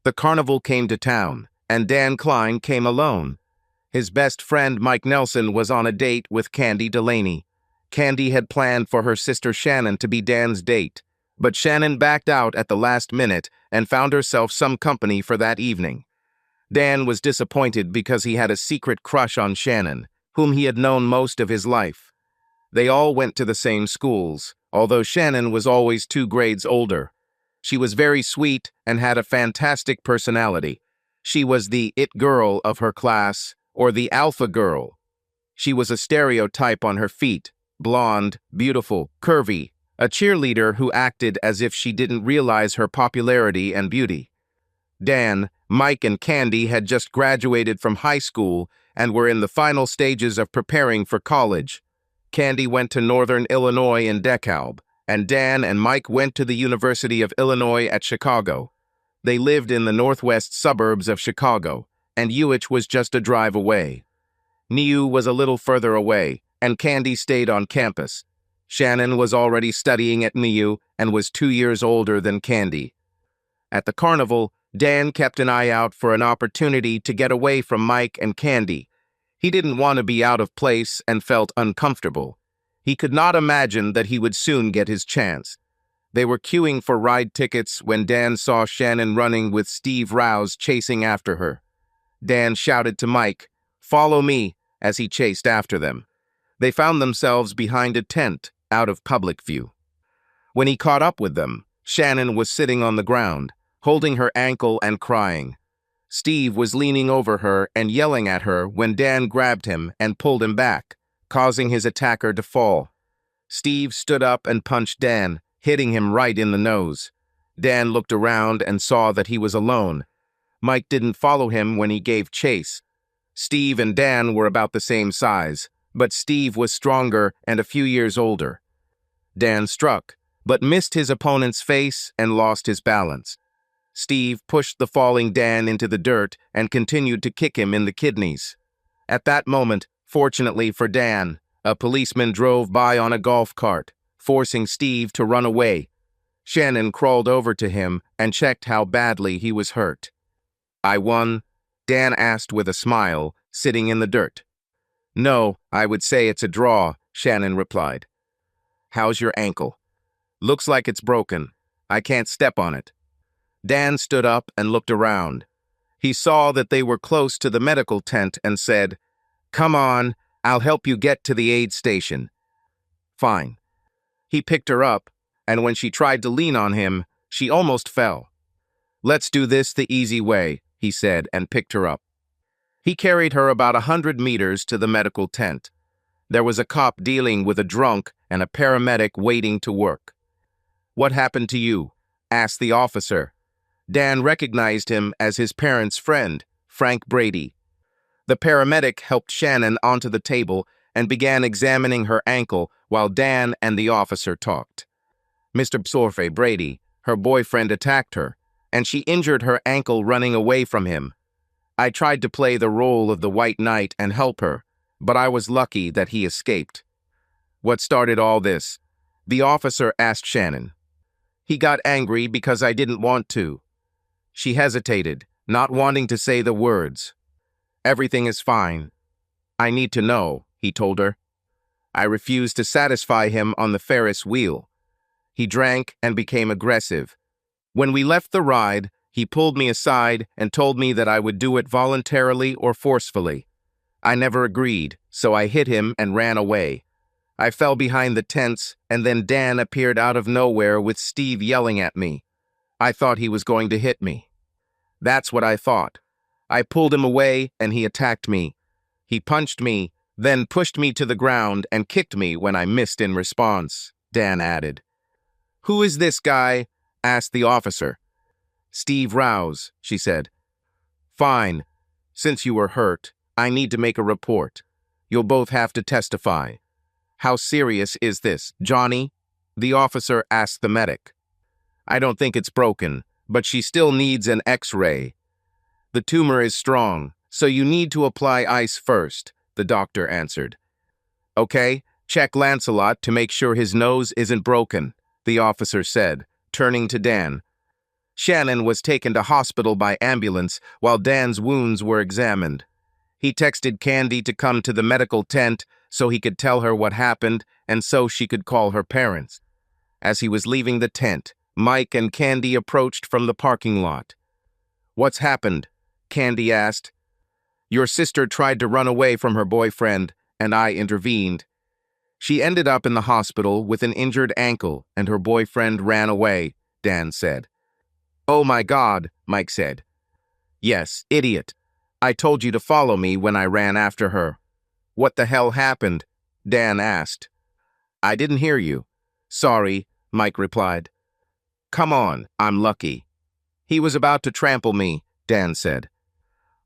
The carnival came to town, and Dan Klein came alone. His best friend Mike Nelson was on a date with Candy Delaney. Candy had planned for her sister Shannon to be Dan's date, but Shannon backed out at the last minute and found herself some company for that evening. Dan was disappointed because he had a secret crush on Shannon, whom he had known most of his life. They all went to the same schools, although Shannon was always 2 grades older. She was very sweet and had a fantastic personality. She was the it girl of her class, or the alpha girl. She was a stereotype on her feet, blonde, beautiful, curvy, a cheerleader who acted as if she didn't realize her popularity and beauty. Dan, Mike, and Candy had just graduated from high school and were in the final stages of preparing for college. Candy went to Northern Illinois in DeKalb, and Dan and Mike went to the University of Illinois at Chicago. They lived in the northwest suburbs of Chicago, and UH was just a drive away. NIU was a little further away, and Candy stayed on campus. Shannon was already studying at NIU and was 2 years older than Candy. At the carnival, Dan kept an eye out for an opportunity to get away from Mike and Candy. He didn't want to be out of place and felt uncomfortable. He could not imagine that he would soon get his chance. They were queuing for ride tickets when Dan saw Shannon running with Steve Rouse chasing after her. Dan shouted to Mike, "Follow me," as he chased after them. They found themselves behind a tent, out of public view. When he caught up with them, Shannon was sitting on the ground, holding her ankle and crying. Steve was leaning over her and yelling at her when Dan grabbed him and pulled him back, causing his attacker to fall. Steve stood up and punched Dan, hitting him right in the nose. Dan looked around and saw that he was alone. Mike didn't follow him when he gave chase. Steve and Dan were about the same size, but Steve was stronger and a few years older. Dan struck, but missed his opponent's face and lost his balance. Steve pushed the falling Dan into the dirt and continued to kick him in the kidneys. At that moment, fortunately for Dan, a policeman drove by on a golf cart, forcing Steve to run away. Shannon crawled over to him and checked how badly he was hurt. "I won?" Dan asked with a smile, sitting in the dirt. "No, I would say it's a draw," Shannon replied. "How's your ankle?" "Looks like it's broken. I can't step on it." Dan stood up and looked around. He saw that they were close to the medical tent and said, "Come on, I'll help you get to the aid station." "Fine." He picked her up, and when she tried to lean on him, she almost fell. "Let's do this the easy way," he said, and picked her up. He carried her about 100 meters to the medical tent. There was a cop dealing with a drunk and a paramedic waiting to work. "What happened to you?" asked the officer. Dan recognized him as his parents' friend, Frank Brady. The paramedic helped Shannon onto the table and began examining her ankle while Dan and the officer talked. Mr. Psorfe Brady, her boyfriend, attacked her, and she injured her ankle running away from him. I tried to play the role of the White Knight and help her, but I was lucky that he escaped. "What started all this?" the officer asked Shannon. "He got angry because I didn't want to." She hesitated, not wanting to say the words. "Everything is fine. I need to know," he told her. I refused to satisfy him on the Ferris wheel. He drank and became aggressive. When we left the ride, he pulled me aside and told me that I would do it voluntarily or forcefully. I never agreed, so I hit him and ran away. I fell behind the tents, and then Dan appeared out of nowhere with Steve yelling at me. I thought he was going to hit me. That's what I thought. I pulled him away, and he attacked me. He punched me, then pushed me to the ground and kicked me when I missed in response, Dan added. "Who is this guy?" asked the officer. "Steve Rouse," she said. "Fine. Since you were hurt, I need to make a report. You'll both have to testify." "How serious is this, Johnny?" the officer asked the medic. "I don't think it's broken, but she still needs an X-ray. The tumor is strong, so you need to apply ice first," the doctor answered. "Okay, check Lancelot to make sure his nose isn't broken," the officer said, turning to Dan. Shannon was taken to hospital by ambulance while Dan's wounds were examined. He texted Candy to come to the medical tent so he could tell her what happened and so she could call her parents. As he was leaving the tent, Mike and Candy approached from the parking lot. "What's happened?" Candy asked. "Your sister tried to run away from her boyfriend, and I intervened. She ended up in the hospital with an injured ankle, and her boyfriend ran away," Dan said. "Oh my God," Mike said. "Yes, idiot. I told you to follow me when I ran after her." "What the hell happened?" Dan asked. "I didn't hear you." "Sorry," Mike replied. "Come on, I'm lucky." "He was about to trample me," Dan said.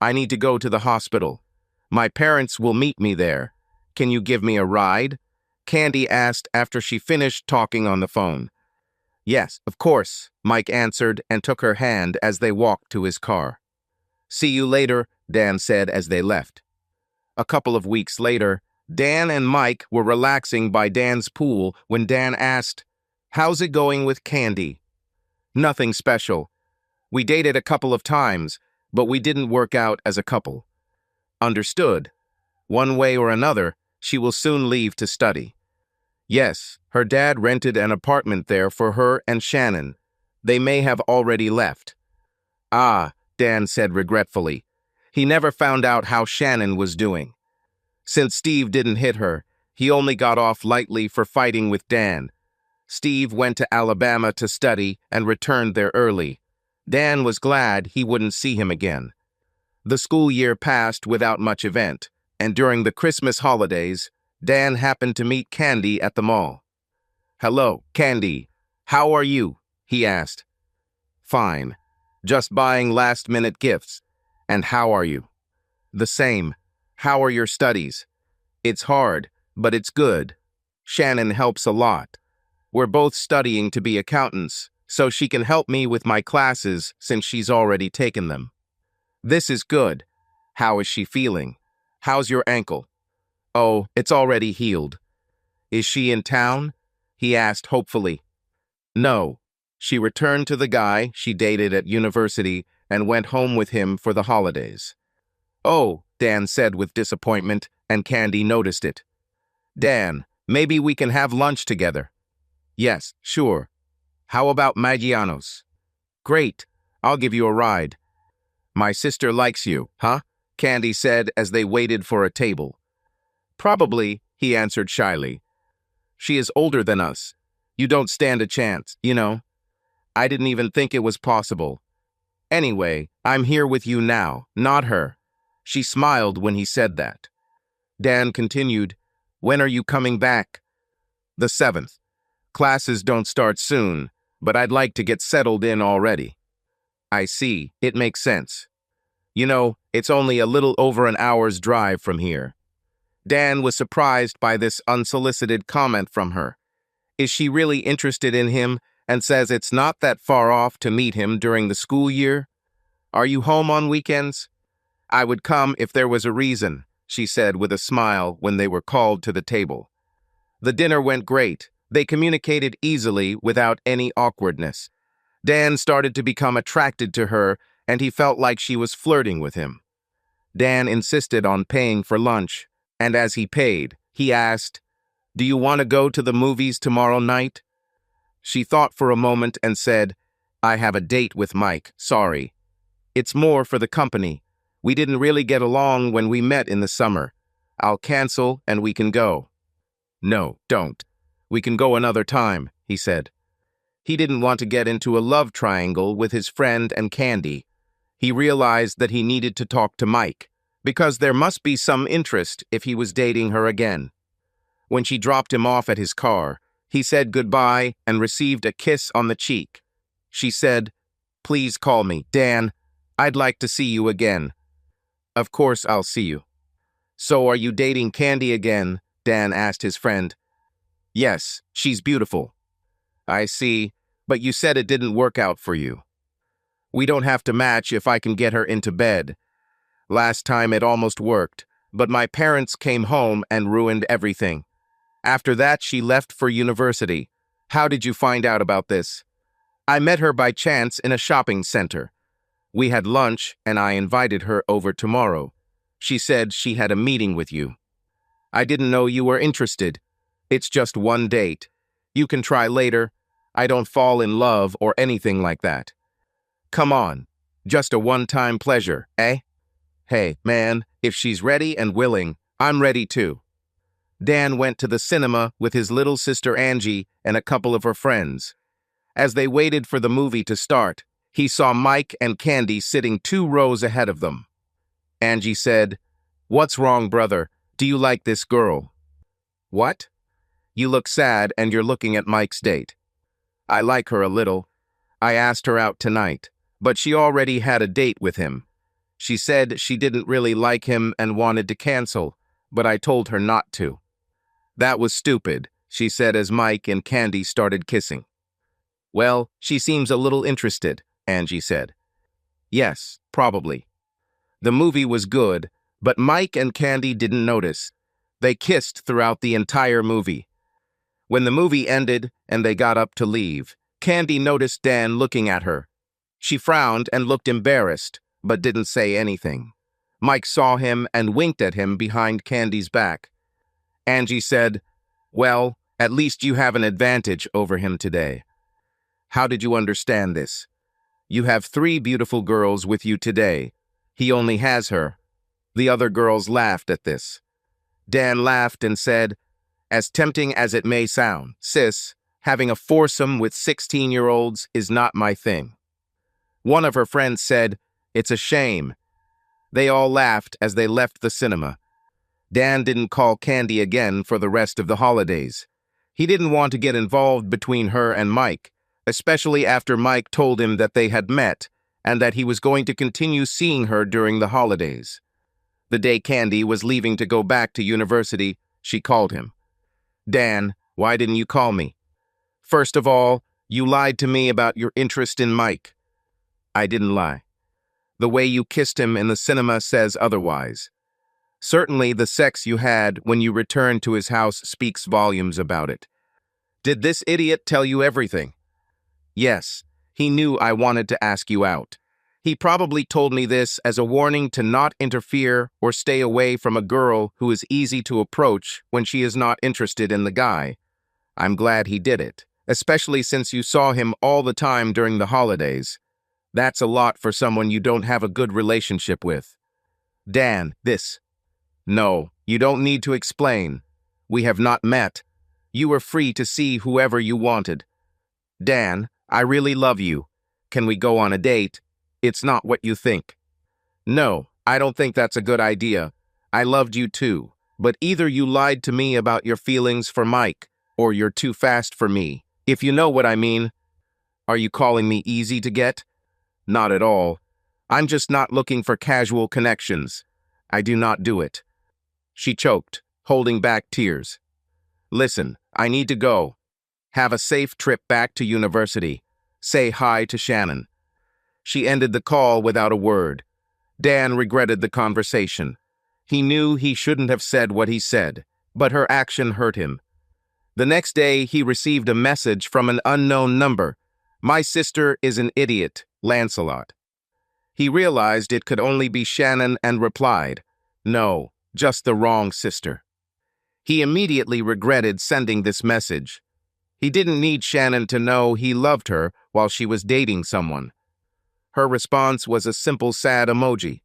"I need to go to the hospital. My parents will meet me there. Can you give me a ride?" Candy asked after she finished talking on the phone. "Yes, of course," Mike answered and took her hand as they walked to his car. "See you later," Dan said as they left. A couple of weeks later, Dan and Mike were relaxing by Dan's pool when Dan asked, "How's it going with Candy?" "Nothing special. We dated a couple of times, but we didn't work out as a couple." "Understood. One way or another, she will soon leave to study." "Yes, her dad rented an apartment there for her and Shannon. They may have already left." "Ah," Dan said regretfully. He never found out how Shannon was doing. Since Steve didn't hit her, he only got off lightly for fighting with Dan. Steve went to Alabama to study and returned there early. Dan was glad he wouldn't see him again. The school year passed without much event, and during the Christmas holidays, Dan happened to meet Candy at the mall. "Hello, Candy. How are you?" he asked. "Fine. Just buying last-minute gifts. And how are you?" "The same. How are your studies?" "It's hard, but it's good. Shannon helps a lot. We're both studying to be accountants, so she can help me with my classes since she's already taken them." "This is good. How is she feeling? How's your ankle?" "Oh, it's already healed." "Is she in town?" he asked hopefully. "No. She returned to the guy she dated at university and went home with him for the holidays." "Oh," Dan said with disappointment, and Candy noticed it. "Dan, maybe we can have lunch together." "Yes, sure. How about Maggiano's?" "Great. I'll give you a ride." "My sister likes you, huh?" Candy said as they waited for a table. "Probably," he answered shyly. "She is older than us. You don't stand a chance, you know." "I didn't even think it was possible. Anyway, I'm here with you now, not her." She smiled when he said that. Dan continued, "When are you coming back?" "The 7th. Classes don't start soon, but I'd like to get settled in already." "I see. It makes sense. You know, it's only a little over an hour's drive from here." Dan was surprised by this unsolicited comment from her. Is she really interested in him and says it's not that far off to meet him during the school year? "Are you home on weekends?" "I would come if there was a reason," she said with a smile when they were called to the table. The dinner went great. They communicated easily without any awkwardness. Dan started to become attracted to her, and he felt like she was flirting with him. Dan insisted on paying for lunch, and as he paid, he asked, "Do you want to go to the movies tomorrow night?" She thought for a moment and said, "I have a date with Mike, sorry. It's more for the company. We didn't really get along when we met in the summer. I'll cancel and we can go." "No, don't. We can go another time," he said. He didn't want to get into a love triangle with his friend and Candy. He realized that he needed to talk to Mike, because there must be some interest if he was dating her again. When she dropped him off at his car, he said goodbye and received a kiss on the cheek. She said, "Please call me, Dan. I'd like to see you again." "Of course I'll see you." "So are you dating Candy again?" Dan asked his friend. "Yes, she's beautiful." "I see, but you said it didn't work out for you." "We don't have to match if I can get her into bed. Last time it almost worked, but my parents came home and ruined everything. After that, she left for university. How did you find out about this?" I met her by chance in a shopping center. We had lunch, and I invited her over tomorrow. She said she had a meeting with you. I didn't know you were interested. It's just one date. You can try later. I don't fall in love or anything like that. Come on. Just a one-time pleasure, eh? Hey, man, if she's ready and willing, I'm ready too. Dan went to the cinema with his little sister Angie and a couple of her friends. As they waited for the movie to start, he saw Mike and Candy sitting 2 rows ahead of them. Angie said, "What's wrong, brother? Do you like this girl?" "What? You look sad and you're looking at Mike's date." "I like her a little. I asked her out tonight, but she already had a date with him. She said she didn't really like him and wanted to cancel, but I told her not to." "That was stupid," she said as Mike and Candy started kissing. "Well, she seems a little interested," Angie said. "Yes, probably." The movie was good, but Mike and Candy didn't notice. They kissed throughout the entire movie. When the movie ended and they got up to leave, Candy noticed Dan looking at her. She frowned and looked embarrassed, but didn't say anything. Mike saw him and winked at him behind Candy's back. Angie said, "Well, at least you have an advantage over him today." "How did you understand this?" "You have 3 beautiful girls with you today. He only has her." The other girls laughed at this. Dan laughed and said, "As tempting as it may sound, sis, having a foursome with 16-year-olds is not my thing." One of her friends said, "It's a shame." They all laughed as they left the cinema. Dan didn't call Candy again for the rest of the holidays. He didn't want to get involved between her and Mike, especially after Mike told him that they had met and that he was going to continue seeing her during the holidays. The day Candy was leaving to go back to university, she called him. "Dan, why didn't you call me?" "First of all, you lied to me about your interest in Mike." "I didn't lie. The way you kissed him in the cinema says otherwise. Certainly the sex you had when you returned to his house speaks volumes about it." "Did this idiot tell you everything?" "Yes. He knew I wanted to ask you out. He probably told me this as a warning to not interfere or stay away from a girl who is easy to approach when she is not interested in the guy. I'm glad he did it, especially since you saw him all the time during the holidays. That's a lot for someone you don't have a good relationship with." "Dan, this." "No, you don't need to explain. We have not met. You were free to see whoever you wanted." "Dan, I really love you. Can we go on a date? It's not what you think." "No, I don't think that's a good idea. I loved you too, but either you lied to me about your feelings for Mike, or you're too fast for me, if you know what I mean." "Are you calling me easy to get?" "Not at all. I'm just not looking for casual connections. I do not do it." She choked, holding back tears. "Listen, I need to go. Have a safe trip back to university. Say hi to Shannon." She ended the call without a word. Dan regretted the conversation. He knew he shouldn't have said what he said, but her action hurt him. The next day, he received a message from an unknown number. "My sister is an idiot, Lancelot." He realized it could only be Shannon and replied, "No, just the wrong sister." He immediately regretted sending this message. He didn't need Shannon to know he loved her while she was dating someone. Her response was a simple sad emoji.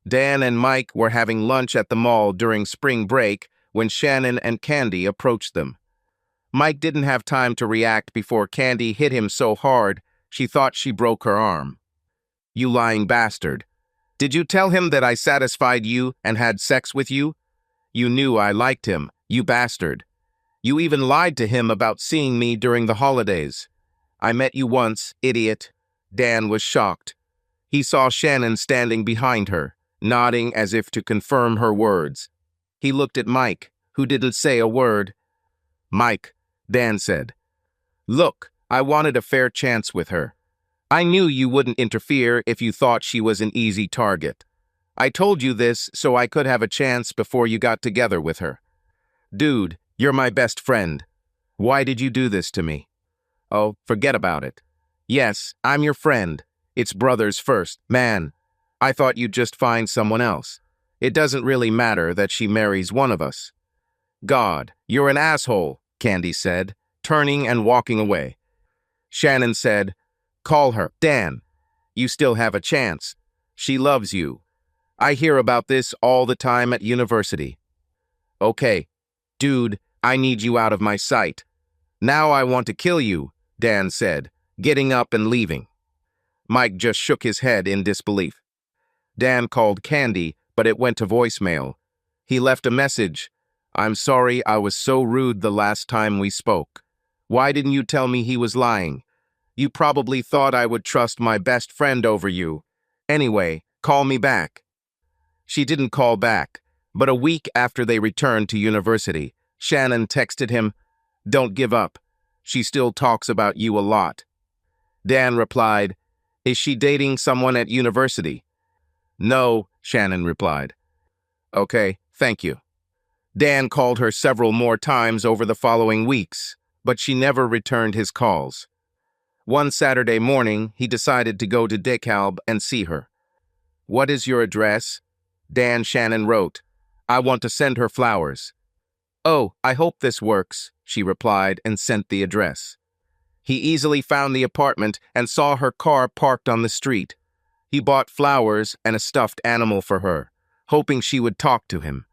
Dan and Mike were having lunch at the mall during spring break when Shannon and Candy approached them. Mike didn't have time to react before Candy hit him so hard she thought she broke her arm. "You lying bastard. Did you tell him that I satisfied you and had sex with you? You knew I liked him, you bastard. You even lied to him about seeing me during the holidays. I met you once, idiot." Dan was shocked. He saw Shannon standing behind her, nodding as if to confirm her words. He looked at Mike, who didn't say a word. "Mike," Dan said. "Look, I wanted a fair chance with her. I knew you wouldn't interfere if you thought she was an easy target. I told you this so I could have a chance before you got together with her. Dude, you're my best friend. Why did you do this to me?" "Oh, forget about it. Yes, I'm your friend. It's brothers first. Man, I thought you'd just find someone else. It doesn't really matter that she marries one of us. God, you're an asshole, Candy said, turning and walking away. Shannon said, call her. Dan, you still have a chance. She loves you. I hear about this all the time at university. Okay, dude, I need you out of my sight. Now I want to kill you, Dan said, getting up and leaving. Mike just shook his head in disbelief. Dan called Candy, but it went to voicemail. He left a message. I'm sorry I was so rude the last time we spoke. Why didn't you tell me he was lying? You probably thought I would trust my best friend over you. Anyway, call me back. She didn't call back, but a week after they returned to university, Shannon texted him, don't give up. She still talks about you a lot. Dan replied, is she dating someone at university? No, Shannon replied. Okay, thank you. Dan called her several more times over the following weeks, but she never returned his calls. One Saturday morning, he decided to go to DeKalb and see her. What is your address? Shannon wrote, I want to send her flowers. Oh, I hope this works, she replied and sent the address. He easily found the apartment and saw her car parked on the street. He bought flowers and a stuffed animal for her, hoping she would talk to him.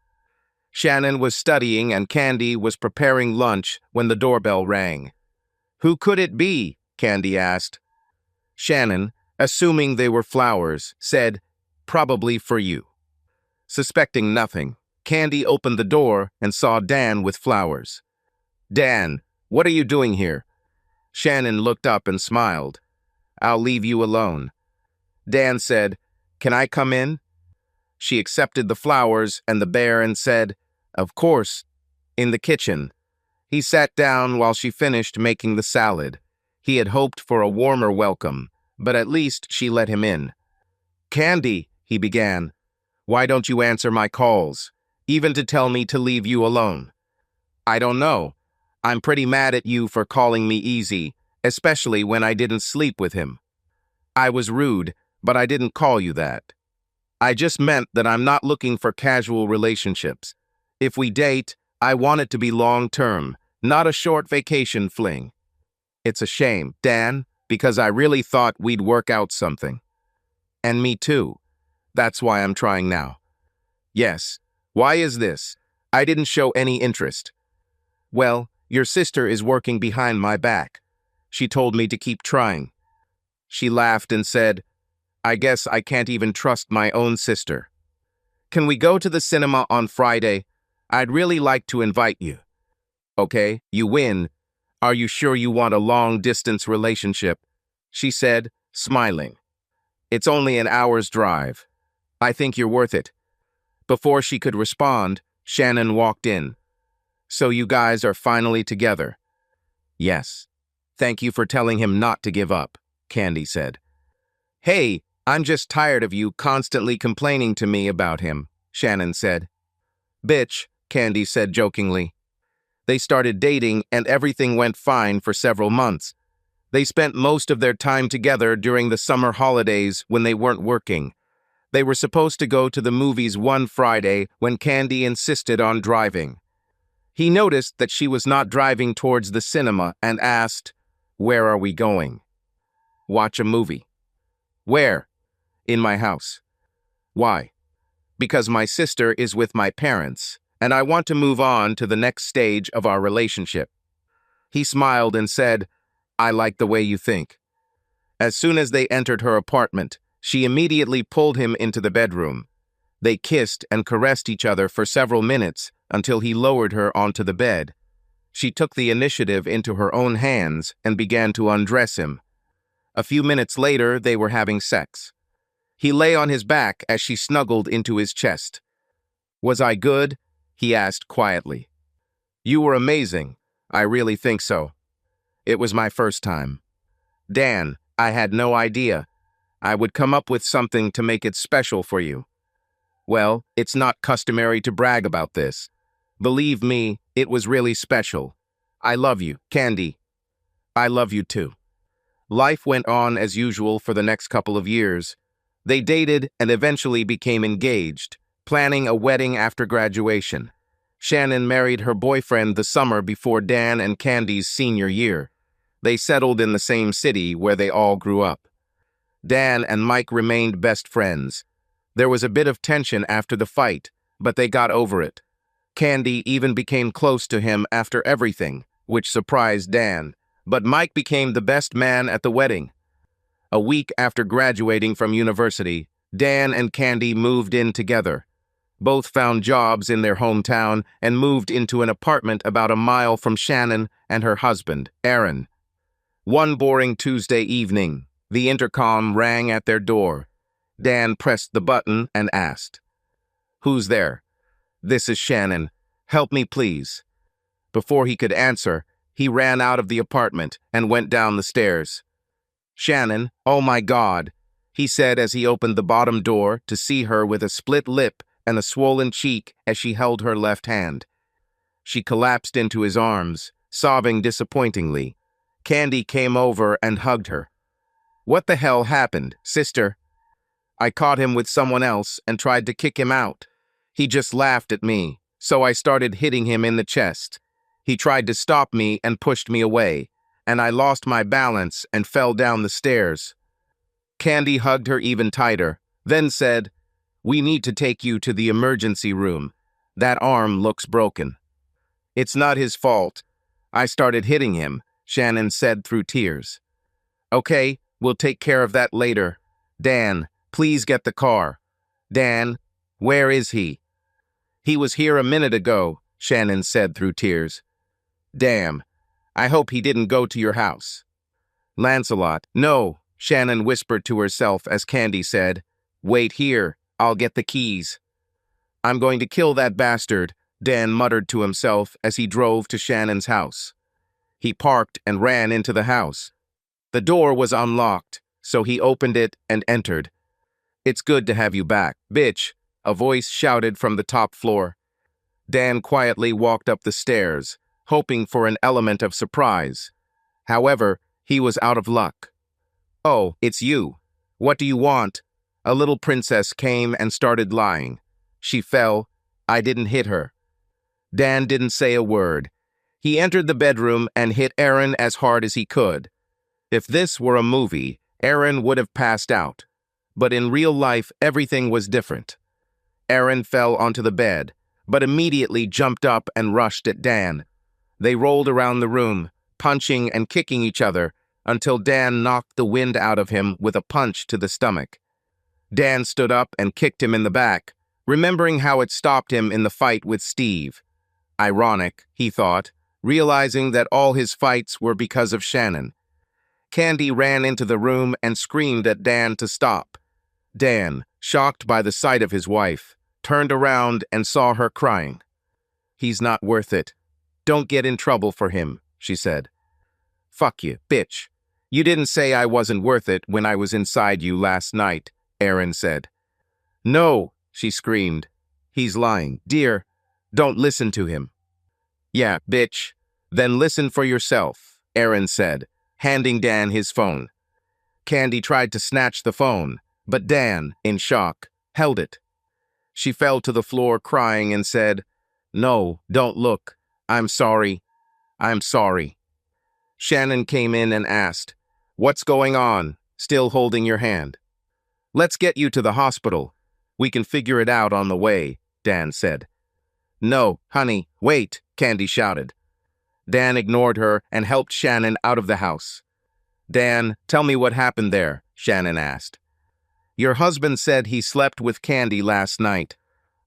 Shannon was studying and Candy was preparing lunch when the doorbell rang. Who could it be? Candy asked. Shannon, assuming they were flowers, said, probably for you. Suspecting nothing, Candy opened the door and saw Dan with flowers. Dan, what are you doing here? Shannon looked up and smiled. I'll leave you alone. Dan said, can I come in? She accepted the flowers and the bear and said, of course, in the kitchen. He sat down while she finished making the salad. He had hoped for a warmer welcome, but at least she let him in. Candy, he began, why don't you answer my calls, even to tell me to leave you alone? I don't know. I'm pretty mad at you for calling me easy, especially when I didn't sleep with him. I was rude, but I didn't call you that. I just meant that I'm not looking for casual relationships. If we date, I want it to be long-term, not a short vacation fling. It's a shame, Dan, because I really thought we'd work out something. And me too. That's why I'm trying now. Yes. Why is this? I didn't show any interest. Well, your sister is working behind my back. She told me to keep trying. She laughed and said, I guess I can't even trust my own sister. Can we go to the cinema on Friday? I'd really like to invite you. Okay, you win. Are you sure you want a long-distance relationship? She said, smiling. It's only an hour's drive. I think you're worth it. Before she could respond, Shannon walked in. So you guys are finally together? Yes. Thank you for telling him not to give up, Candy said. Hey, I'm just tired of you constantly complaining to me about him, Shannon said. Bitch, Candy said jokingly. They started dating and everything went fine for several months. They spent most of their time together during the summer holidays when they weren't working. They were supposed to go to the movies one Friday when Candy insisted on driving. He noticed that she was not driving towards the cinema and asked, where are we going? Watch a movie. Where? In my house. Why? Because my sister is with my parents, and I want to move on to the next stage of our relationship. He smiled and said, I like the way you think. As soon as they entered her apartment, she immediately pulled him into the bedroom. They kissed and caressed each other for several minutes until he lowered her onto the bed. She took the initiative into her own hands and began to undress him. A few minutes later, they were having sex. He lay on his back as she snuggled into his chest. Was I good? He asked quietly. You were amazing. I really think so. It was my first time. Dan, I had no idea. I would come up with something to make it special for you. Well, it's not customary to brag about this. Believe me, it was really special. I love you, Candy. I love you too. Life went on as usual for the next couple of years. They dated and eventually became engaged, planning a wedding after graduation. Shannon married her boyfriend the summer before Dan and Candy's senior year. They settled in the same city where they all grew up. Dan and Mike remained best friends. There was a bit of tension after the fight, but they got over it. Candy even became close to him after everything, which surprised Dan. But Mike became the best man at the wedding. A week after graduating from university, Dan and Candy moved in together. Both found jobs in their hometown and moved into an apartment about a mile from Shannon and her husband, Aaron. One boring Tuesday evening, the intercom rang at their door. Dan pressed the button and asked, "Who's there?" "This is Shannon. Help me, please." Before he could answer, he ran out of the apartment and went down the stairs. "Shannon, oh my God," he said as he opened the bottom door to see her with a split lip and a swollen cheek as she held her left hand. She collapsed into his arms, sobbing disappointingly. Candy came over and hugged her. "What the hell happened, sister?" "I caught him with someone else and tried to kick him out. He just laughed at me, so I started hitting him in the chest. He tried to stop me and pushed me away, and I lost my balance and fell down the stairs." Candy hugged her even tighter, then said, "We need to take you to the emergency room. That arm looks broken." "It's not his fault. I started hitting him," Shannon said through tears. "Okay, we'll take care of that later. Dan, please get the car." "Dan, where is he?" "He was here a minute ago," Shannon said through tears. "Damn, I hope he didn't go to your house." "Lancelot, no," Shannon whispered to herself as Candy said, "Wait here, I'll get the keys." "I'm going to kill that bastard," Dan muttered to himself as he drove to Shannon's house. He parked and ran into the house. The door was unlocked, so he opened it and entered. "It's good to have you back, bitch," a voice shouted from the top floor. Dan quietly walked up the stairs, hoping for an element of surprise. However, he was out of luck. "Oh, it's you. What do you want?" A little princess came and started lying. "She fell. I didn't hit her." Dan didn't say a word. He entered the bedroom and hit Aaron as hard as he could. If this were a movie, Aaron would have passed out. But in real life, everything was different. Aaron fell onto the bed, but immediately jumped up and rushed at Dan. They rolled around the room, punching and kicking each other, until Dan knocked the wind out of him with a punch to the stomach. Dan stood up and kicked him in the back, remembering how it stopped him in the fight with Steve. Ironic, he thought, realizing that all his fights were because of Shannon. Candy ran into the room and screamed at Dan to stop. Dan, shocked by the sight of his wife, turned around and saw her crying. "He's not worth it. Don't get in trouble for him," she said. "Fuck you, bitch. You didn't say I wasn't worth it when I was inside you last night," Aaron said. "No," she screamed. "He's lying. Dear, don't listen to him." "Yeah, bitch. Then listen for yourself," Aaron said, handing Dan his phone. Candy tried to snatch the phone, but Dan, in shock, held it. She fell to the floor crying and said, "No, don't look. I'm sorry. I'm sorry." Shannon came in and asked, "What's going on?" still holding your hand. "Let's get you to the hospital. We can figure it out on the way," Dan said. "No, honey, wait," Candy shouted. Dan ignored her and helped Shannon out of the house. "Dan, tell me what happened there," Shannon asked. "Your husband said he slept with Candy last night.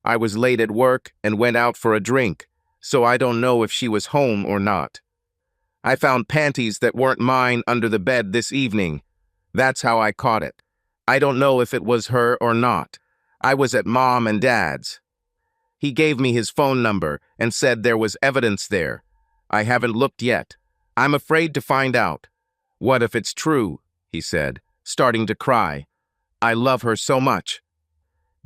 I was late at work and went out for a drink, so I don't know if she was home or not. I found panties that weren't mine under the bed this evening. That's how I caught it. I don't know if it was her or not. I was at Mom and Dad's. He gave me his phone number and said there was evidence there. I haven't looked yet. I'm afraid to find out. What if it's true?" he said, starting to cry. "I love her so much."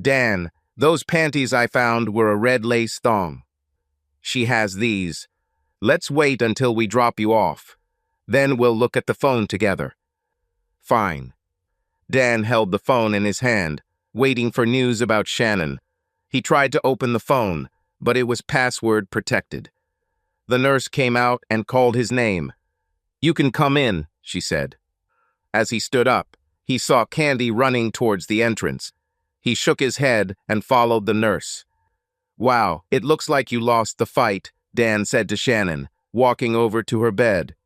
"Dan, those panties I found were a red lace thong. She has these. Let's wait until we drop you off. Then we'll look at the phone together." Fine. Dan held the phone in his hand, waiting for news about Shannon. He tried to open the phone, but it was password protected. The nurse came out and called his name. "You can come in," she said. As he stood up, he saw Candy running towards the entrance. He shook his head and followed the nurse. "Wow, it looks like you lost the fight," Dan said to Shannon, walking over to her bed.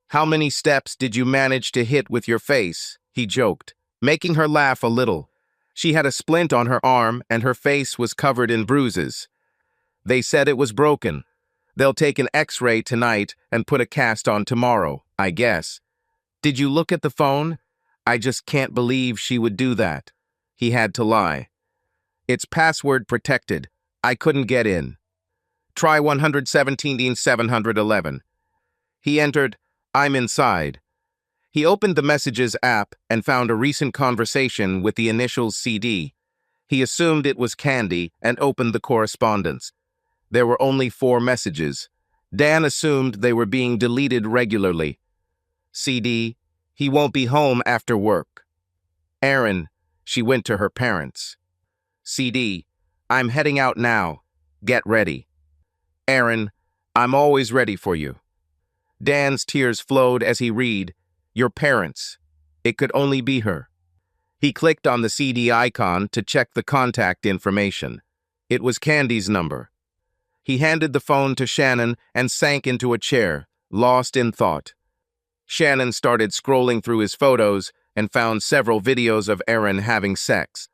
"How many steps did you manage to hit with your face?" he joked, making her laugh a little. She had a splint on her arm and her face was covered in bruises. "They said it was broken. They'll take an X-ray tonight and put a cast on tomorrow, I guess." "Did you look at the phone?" "I just can't believe she would do that." He had to lie. "It's password protected. I couldn't get in." "Try 117-711. He entered, "I'm inside." He opened the Messages app and found a recent conversation with the initials CD. He assumed it was Candy and opened the correspondence. There were only 4 messages. Dan assumed they were being deleted regularly. CD, "He won't be home after work." Erin, "She went to her parents." CD, "I'm heading out now. Get ready." Erin, "I'm always ready for you." Dan's tears flowed as he read, "Your parents." It could only be her. He clicked on the CD icon to check the contact information. It was Candy's number. He handed the phone to Shannon and sank into a chair, lost in thought. Shannon started scrolling through his photos and found several videos of Erin having sex.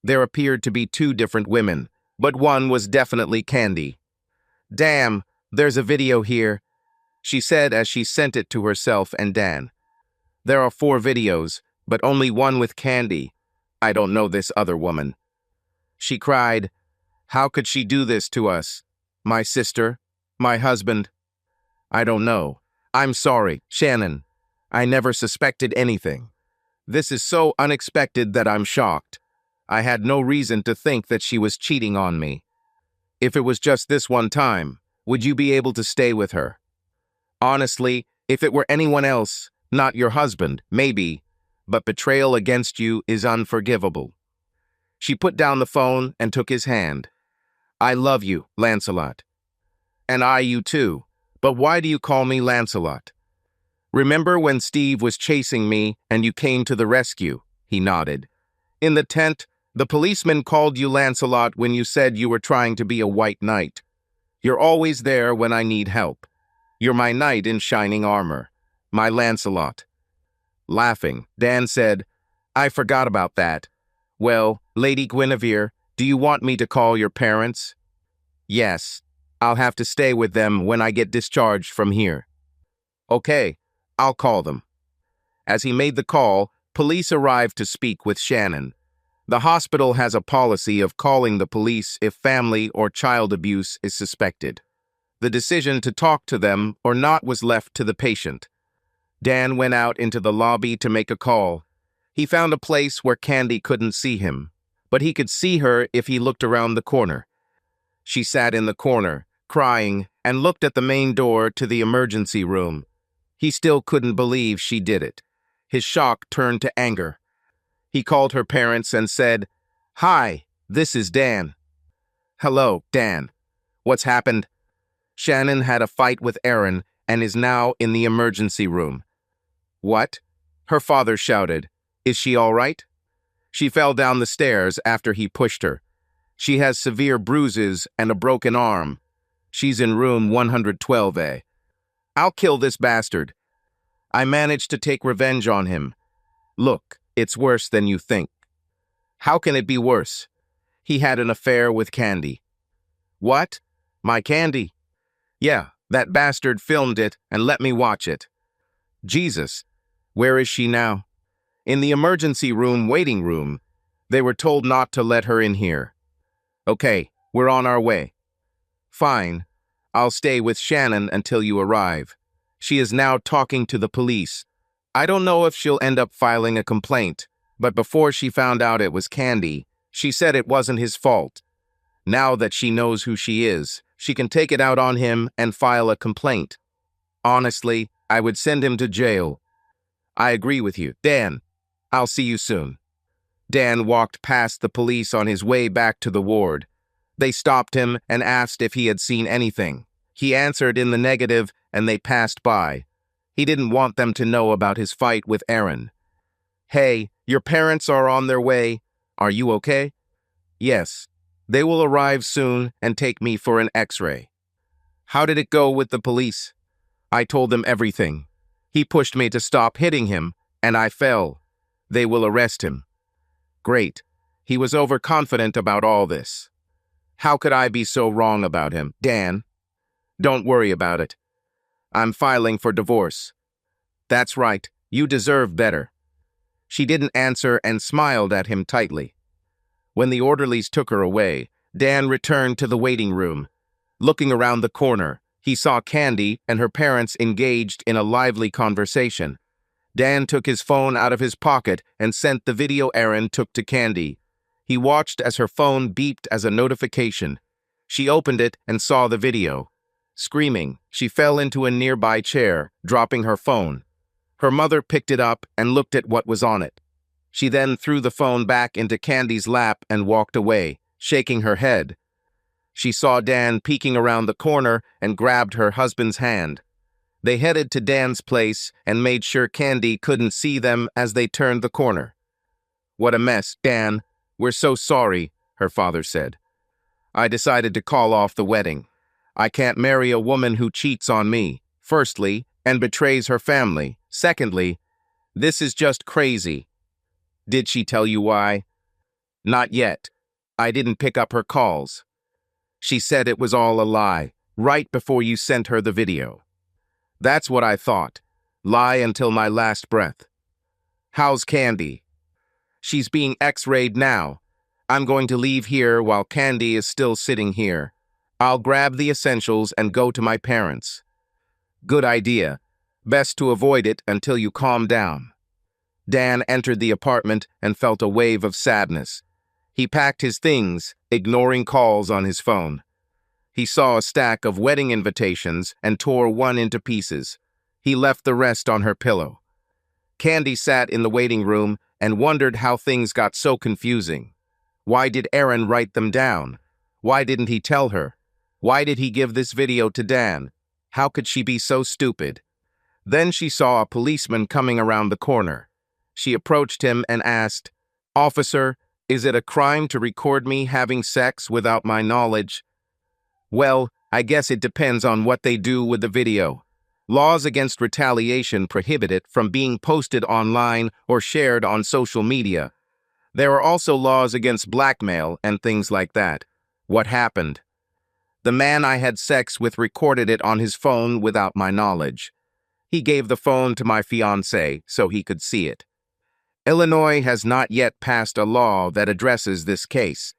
There appeared to be 2 different women, but one was definitely Candy. "Damn, there's a video here," she said as she sent it to herself and Dan. "There are 4 videos, but only one with Candy. I don't know this other woman." She cried, "How could she do this to us? My sister? My husband? I don't know. I'm sorry, Shannon. I never suspected anything. This is so unexpected that I'm shocked. I had no reason to think that she was cheating on me. If it was just this one time, would you be able to stay with her? Honestly, if it were anyone else, not your husband, maybe, but betrayal against you is unforgivable." She put down the phone and took his hand. "I love you, Lancelot." "And I you too, but why do you call me Lancelot?" "Remember when Steve was chasing me and you came to the rescue?" He nodded. "In the tent, the policeman called you Lancelot when you said you were trying to be a white knight. You're always there when I need help. You're my knight in shining armor, my Lancelot." Laughing, Dan said, "I forgot about that. Well, Lady Guinevere, do you want me to call your parents?" "Yes. I'll have to stay with them when I get discharged from here." "Okay, I'll call them." As he made the call, police arrived to speak with Shannon. The hospital has a policy of calling the police if family or child abuse is suspected. The decision to talk to them or not was left to the patient. Dan went out into the lobby to make a call. He found a place where Candy couldn't see him, but he could see her if he looked around the corner. She sat in the corner, crying, and looked at the main door to the emergency room. He still couldn't believe she did it. His shock turned to anger. He called her parents and said, "Hi, this is Dan." "Hello, Dan. What's happened?" "Shannon had a fight with Erin and is now in the emergency room." "What?" Her father shouted. "Is she all right?" "She fell down the stairs after he pushed her. She has severe bruises and a broken arm. She's in room 112A. I'll kill this bastard. I managed to take revenge on him. Look, it's worse than you think." "How can it be worse?" "He had an affair with Candy." "What? My Candy?" "Yeah, that bastard filmed it and let me watch it." "Jesus, where is she now?" "In the emergency room waiting room. They were told not to let her in here." "Okay, we're on our way." "Fine. I'll stay with Shannon until you arrive. She is now talking to the police. I don't know if she'll end up filing a complaint, but before she found out it was Candy, she said it wasn't his fault. Now that she knows who she is, she can take it out on him and file a complaint. Honestly, I would send him to jail." I agree with you. Dan, I'll see you soon. Dan walked past the police on his way back to the ward. They stopped him and asked if he had seen anything. He answered in the negative, and they passed by. He didn't want them to know about his fight with Aaron. Hey, your parents are on their way. Are you okay? Yes. They will arrive soon and take me for an X-ray. How did it go with the police? I told them everything. He pushed me to stop hitting him, and I fell. They will arrest him. Great. He was overconfident about all this. How could I be so wrong about him? Dan, don't worry about it. I'm filing for divorce. That's right. You deserve better. She didn't answer and smiled at him tightly. When the orderlies took her away, Dan returned to the waiting room. Looking around the corner, he saw Candy and her parents engaged in a lively conversation. Dan took his phone out of his pocket and sent the video Aaron took to Candy. He watched as her phone beeped as a notification. She opened it and saw the video. Screaming, she fell into a nearby chair, dropping her phone. Her mother picked it up and looked at what was on it. She then threw the phone back into Candy's lap and walked away, shaking her head. She saw Dan peeking around the corner and grabbed her husband's hand. They headed to Dan's place and made sure Candy couldn't see them as they turned the corner. What a mess, Dan. We're so sorry, her father said. I decided to call off the wedding. I can't marry a woman who cheats on me, firstly, and betrays her family. Secondly, this is just crazy. Did she tell you why? Not yet. I didn't pick up her calls. She said it was all a lie, right before you sent her the video. That's what I thought. Lie until my last breath. How's Candy? She's being X-rayed now. I'm going to leave here while Candy is still sitting here. I'll grab the essentials and go to my parents. Good idea. Best to avoid it until you calm down. Dan entered the apartment and felt a wave of sadness. He packed his things, ignoring calls on his phone. He saw a stack of wedding invitations and tore one into pieces. He left the rest on her pillow. Candy sat in the waiting room and wondered how things got so confusing. Why did Aaron write them down? Why didn't he tell her? Why did he give this video to Dan? How could she be so stupid? Then she saw a policeman coming around the corner. She approached him and asked, "Officer, is it a crime to record me having sex without my knowledge?" Well, I guess it depends on what they do with the video. Laws against retaliation prohibit it from being posted online or shared on social media. There are also laws against blackmail and things like that. What happened? The man I had sex with recorded it on his phone without my knowledge. He gave the phone to my fiancée so he could see it. Illinois has not yet passed a law that addresses this case.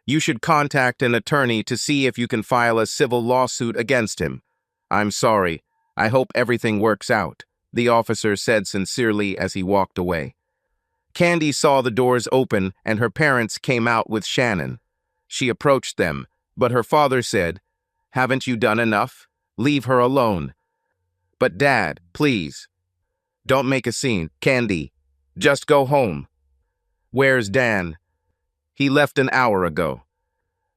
You should contact an attorney to see if you can file a civil lawsuit against him. I'm sorry. I hope everything works out, the officer said sincerely as he walked away. Candy saw the doors open and her parents came out with Shannon. She approached them, but her father said, "Haven't you done enough? Leave her alone." "But Dad, please. Don't make a scene, Candy. Just go home." "Where's Dan?" "He left an hour ago."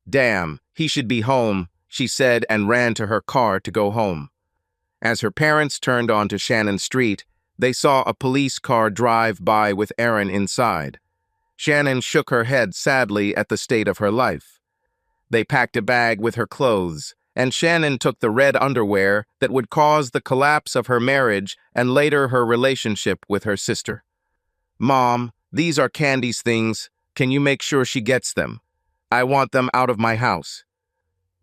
"Damn, he should be home," she said and ran to her car to go home. As her parents turned onto Shannon Street, they saw a police car drive by with Aaron inside. Shannon shook her head sadly at the state of her life. They packed a bag with her clothes, and Shannon took the red underwear that would cause the collapse of her marriage and later her relationship with her sister. "Mom, these are Candy's things. Can you make sure she gets them? I want them out of my house."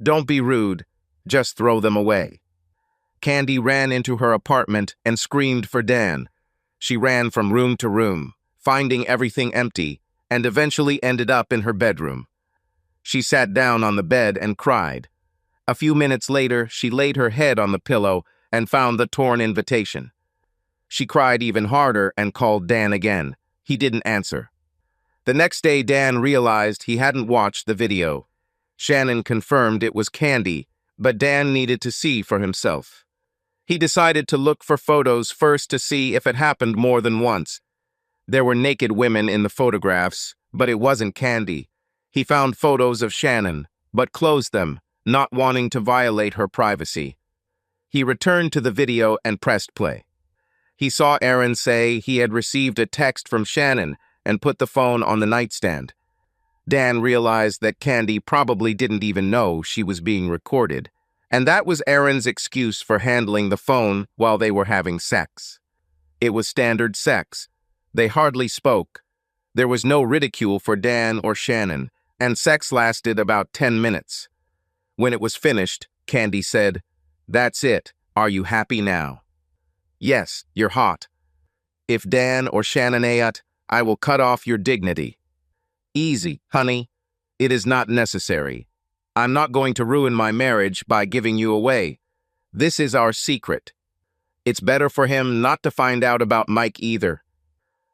"Don't be rude. Just throw them away." Candy ran into her apartment and screamed for Dan. She ran from room to room, finding everything empty, and eventually ended up in her bedroom. She sat down on the bed and cried. A few minutes later, she laid her head on the pillow and found the torn invitation. She cried even harder and called Dan again. He didn't answer. The next day, Dan realized he hadn't watched the video. Shannon confirmed it was Candy, but Dan needed to see for himself. He decided to look for photos first to see if it happened more than once. There were naked women in the photographs, but it wasn't Candy. He found photos of Shannon, but closed them, not wanting to violate her privacy. He returned to the video and pressed play. He saw Aaron say he had received a text from Shannon and put the phone on the nightstand. Dan realized that Candy probably didn't even know she was being recorded, and that was Aaron's excuse for handling the phone while they were having sex. It was standard sex. They hardly spoke. There was no ridicule for Dan or Shannon, and sex lasted about 10 minutes. When it was finished, Candy said, "That's it. Are you happy now?" "Yes, you're hot. If Dan or Shannon ain't, I will cut off your dignity." "Easy, honey. It is not necessary. I'm not going to ruin my marriage by giving you away. This is our secret. It's better for him not to find out about Mike either.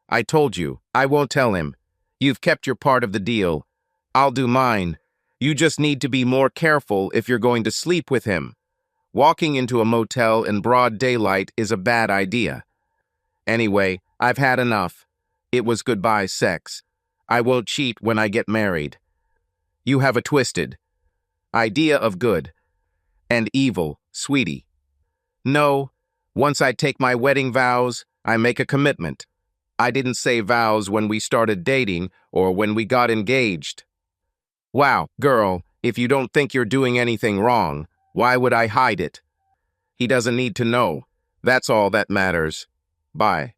I told you, I won't tell him. You've kept your part of the deal. I'll do mine. You just need to be more careful if you're going to sleep with him. Walking into a motel in broad daylight is a bad idea. Anyway, I've had enough. It was goodbye sex. I won't cheat when I get married. You have a twisted idea of good and evil, sweetie. No, once I take my wedding vows, I make a commitment. I didn't say vows when we started dating or when we got engaged." "Wow, girl, if you don't think you're doing anything wrong, why would I hide it? He doesn't need to know. That's all that matters. Bye."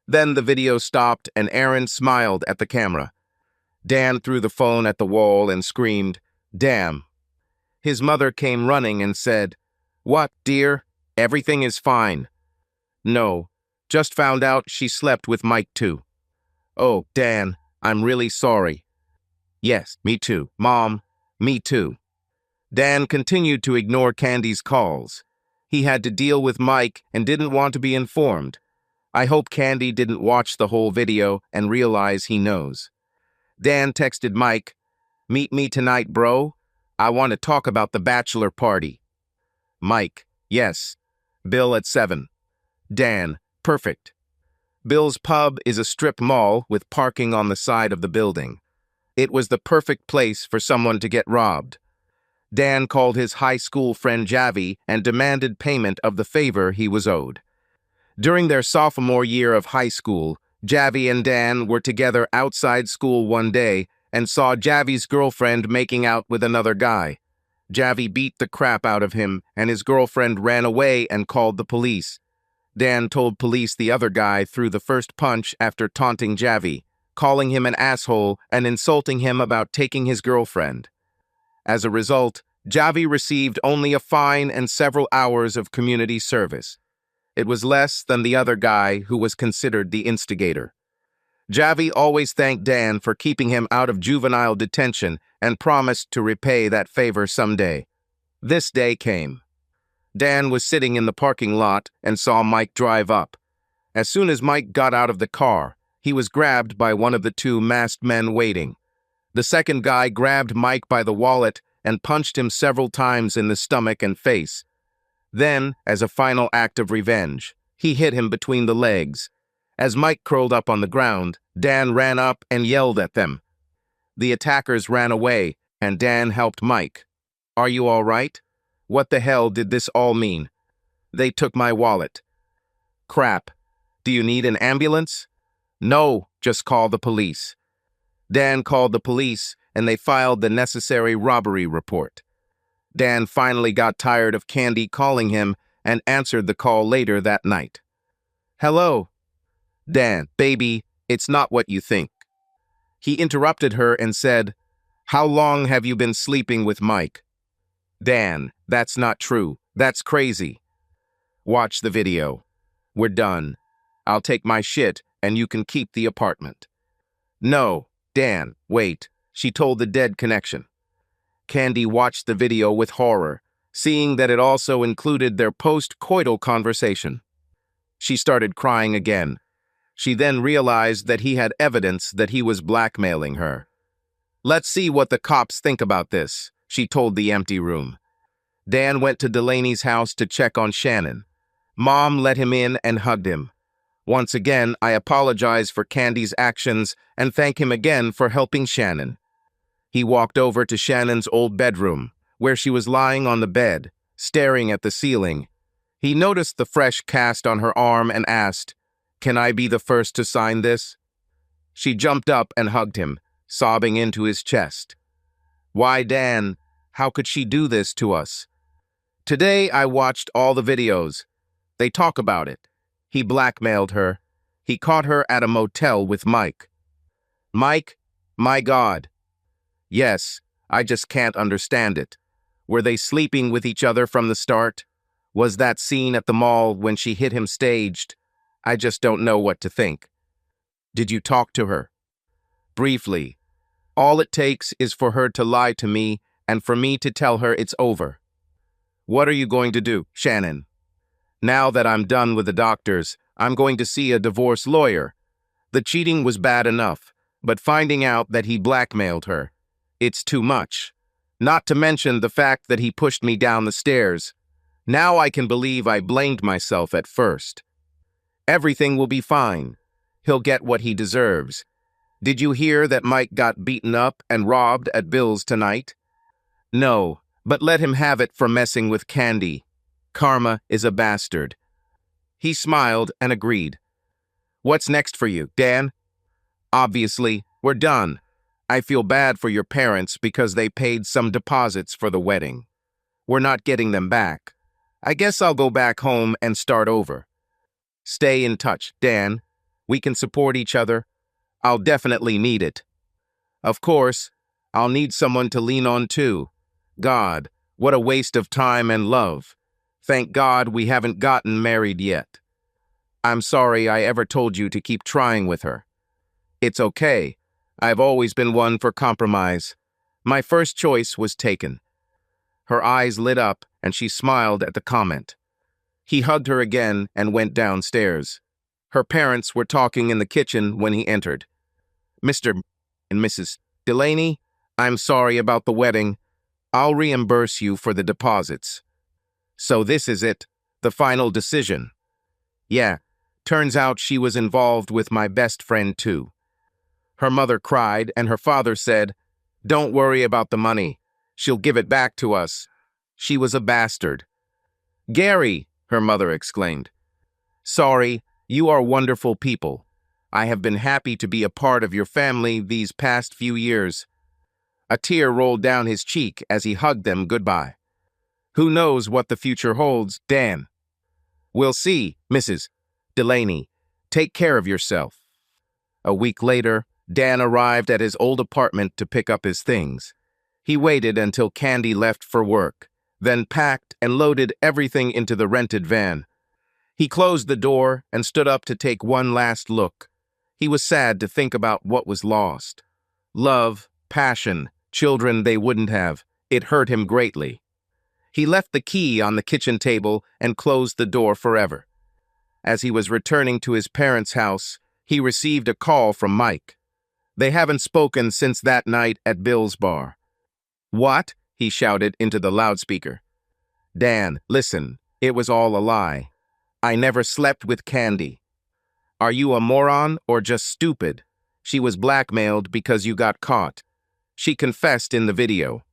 Then the video stopped and Aaron smiled at the camera. Dan threw the phone at the wall and screamed, "Damn." His mother came running and said, "What, dear? Everything is fine." "No, just found out she slept with Mike too." "Oh, Dan, I'm really sorry." "Yes, me too, Mom, me too." Dan continued to ignore Candy's calls. He had to deal with Mike and didn't want to be informed. I hope Candy didn't watch the whole video and realize he knows. Dan texted Mike, "Meet me tonight, bro. I want to talk about the bachelor party." Mike, "Yes. Bill at 7. Dan, "Perfect." Bill's pub is a strip mall with parking on the side of the building. It was the perfect place for someone to get robbed. Dan called his high school friend Javi and demanded payment of the favor he was owed. During their sophomore year of high school, Javi and Dan were together outside school one day and saw Javi's girlfriend making out with another guy. Javi beat the crap out of him, and his girlfriend ran away and called the police. Dan told police the other guy threw the first punch after taunting Javi, calling him an asshole and insulting him about taking his girlfriend. As a result, Javi received only a fine and several hours of community service. It was less than the other guy who was considered the instigator. Javi always thanked Dan for keeping him out of juvenile detention and promised to repay that favor someday. This day came. Dan was sitting in the parking lot and saw Mike drive up. As soon as Mike got out of the car, he was grabbed by one of the two masked men waiting. The second guy grabbed Mike by the wallet and punched him several times in the stomach and face. Then, as a final act of revenge, he hit him between the legs. As Mike curled up on the ground, Dan ran up and yelled at them. The attackers ran away, and Dan helped Mike. "Are you all right? What the hell did this all mean? They took my wallet." "Crap. Do you need an ambulance?" "No, just call the police." Dan called the police, and they filed the necessary robbery report. Dan finally got tired of Candy calling him and answered the call later that night. "Hello." "Dan, baby, it's not what you think." He interrupted her and said, "How long have you been sleeping with Mike?" "Dan, that's not true. That's crazy." "Watch the video. We're done. I'll take my shit and you can keep the apartment." "No, Dan, wait." She told the dead connection. Candy watched the video with horror, seeing that it also included their post-coital conversation. She started crying again. She then realized that he had evidence that he was blackmailing her. "Let's see what the cops think about this," she told the empty room. Dan went to Delaney's house to check on Shannon. Mom let him in and hugged him. Once again, I apologize for Candy's actions and thank him again for helping Shannon. He walked over to Shannon's old bedroom, where she was lying on the bed, staring at the ceiling. He noticed the fresh cast on her arm and asked, "Can I be the first to sign this?" She jumped up and hugged him, sobbing into his chest. "Why, Dan? How could she do this to us?" "Today I watched all the videos. They talk about it. He blackmailed her. He caught her at a motel with Mike." "Mike? My God." "Yes, I just can't understand it. Were they sleeping with each other from the start? Was that scene at the mall when she hit him staged? I just don't know what to think." "Did you talk to her?" "Briefly. All it takes is for her to lie to me and for me to tell her it's over." "What are you going to do, Shannon?" "Now that I'm done with the doctors, I'm going to see a divorce lawyer. The cheating was bad enough, but finding out that he blackmailed her, it's too much. Not to mention the fact that he pushed me down the stairs. Now I can believe I blamed myself at first. Everything will be fine. He'll get what he deserves. Did you hear that Mike got beaten up and robbed at Bill's tonight?" "No, but let him have it for messing with Candy. Karma is a bastard." He smiled and agreed. "What's next for you, Dan?" "Obviously, we're done. I feel bad for your parents because they paid some deposits for the wedding. We're not getting them back. I guess I'll go back home and start over. Stay in touch, Dan. We can support each other. I'll definitely need it. Of course, I'll need someone to lean on too. God, what a waste of time and love. Thank God we haven't gotten married yet. I'm sorry I ever told you to keep trying with her." "It's okay. I've always been one for compromise. My first choice was taken." Her eyes lit up and she smiled at the comment. He hugged her again and went downstairs. Her parents were talking in the kitchen when he entered. "Mr. and Mrs. Delaney, I'm sorry about the wedding. I'll reimburse you for the deposits." "So this is it, the final decision?" "Yeah, turns out she was involved with my best friend too." Her mother cried and her father said, "Don't worry about the money. She'll give it back to us. She was a bastard." "Gary," her mother exclaimed. "Sorry, you are wonderful people. I have been happy to be a part of your family these past few years." A tear rolled down his cheek as he hugged them goodbye. "Who knows what the future holds, Dan?" "We'll see, Mrs. Delaney. Take care of yourself." A week later, Dan arrived at his old apartment to pick up his things. He waited until Candy left for work, then packed and loaded everything into the rented van. He closed the door and stood up to take one last look. He was sad to think about what was lost. Love, passion, children they wouldn't have. It hurt him greatly. He left the key on the kitchen table and closed the door forever. As he was returning to his parents' house, he received a call from Mike. They haven't spoken since that night at Bill's bar. "What?" he shouted into the loudspeaker. "Dan, listen, it was all a lie. I never slept with Candy. Are you a moron or just stupid? She was blackmailed because you got caught. She confessed in the video."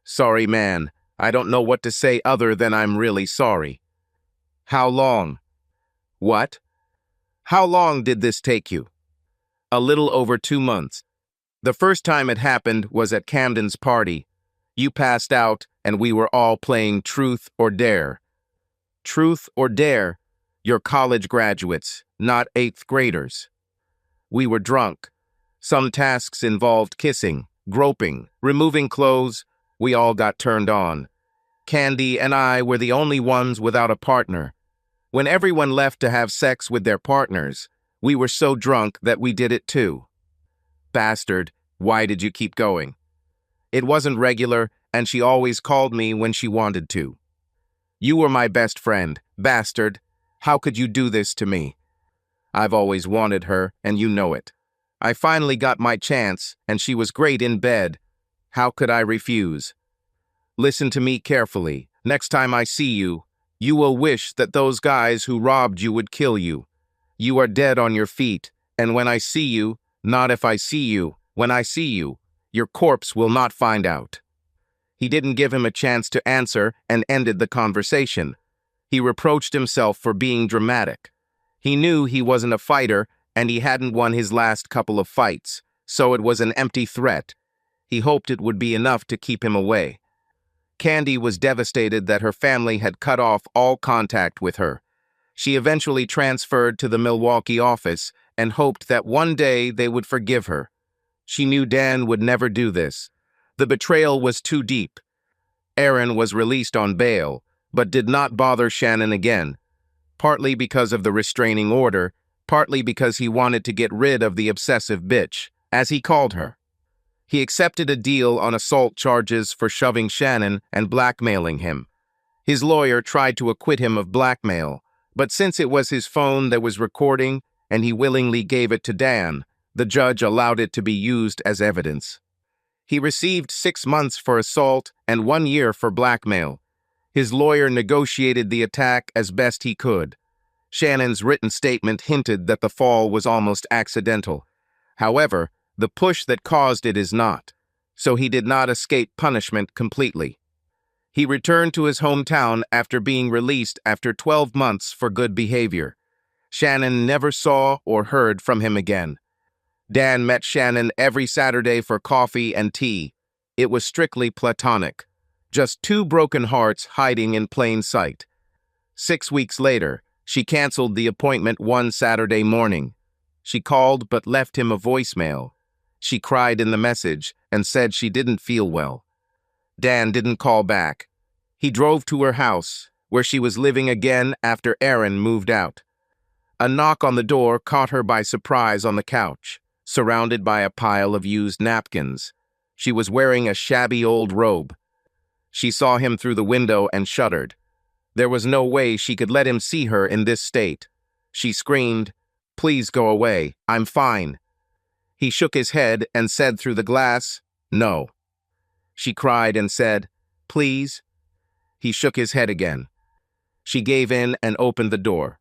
"Sorry, man. I don't know what to say other than I'm really sorry." "How long?" "What? How long did this take you?" "A little over 2 months. The first time it happened was at Camden's party. You passed out and we were all playing Truth or Dare." "Truth or Dare? You're college graduates, not 8th graders." "We were drunk. Some tasks involved kissing, groping, removing clothes. We all got turned on. Candy and I were the only ones without a partner. When everyone left to have sex with their partners, we were so drunk that we did it too." "Bastard, why did you keep going?" "It wasn't regular, and she always called me when she wanted to." "You were my best friend, bastard. How could you do this to me?" "I've always wanted her, and you know it. I finally got my chance, and she was great in bed. How could I refuse?" "Listen to me carefully. Next time I see you, You will wish that those guys who robbed you would kill you. You are dead on your feet, and when I see you, not if I see you, when I see you, your corpse will not find out." He didn't give him a chance to answer and ended the conversation. He reproached himself for being dramatic. He knew he wasn't a fighter and he hadn't won his last couple of fights, so it was an empty threat. He hoped it would be enough to keep him away. Candy was devastated that her family had cut off all contact with her. She eventually transferred to the Milwaukee office and hoped that one day they would forgive her. She knew Dan would never do this. The betrayal was too deep. Aaron was released on bail, but did not bother Shannon again, partly because of the restraining order, partly because he wanted to get rid of the obsessive bitch, as he called her. He accepted a deal on assault charges for shoving Shannon and blackmailing him. His lawyer tried to acquit him of blackmail, but since it was his phone that was recording and he willingly gave it to Dan, the judge allowed it to be used as evidence. He received 6 months for assault and 1 year for blackmail. His lawyer negotiated the attack as best he could. Shannon's written statement hinted that the fall was almost accidental. However, the push that caused it is not, so he did not escape punishment completely. He returned to his hometown after being released after 12 months for good behavior. Shannon never saw or heard from him again. Dan met Shannon every Saturday for coffee and tea. It was strictly platonic, just two broken hearts hiding in plain sight. 6 weeks later, she canceled the appointment one Saturday morning. She called but left him a voicemail. She cried in the message and said she didn't feel well. Dan didn't call back. He drove to her house, where she was living again after Aaron moved out. A knock on the door caught her by surprise on the couch, surrounded by a pile of used napkins. She was wearing a shabby old robe. She saw him through the window and shuddered. There was no way she could let him see her in this state. She screamed, "Please go away, I'm fine." He shook his head and said through the glass, "No." She cried and said, "Please." He shook his head again. She gave in and opened the door.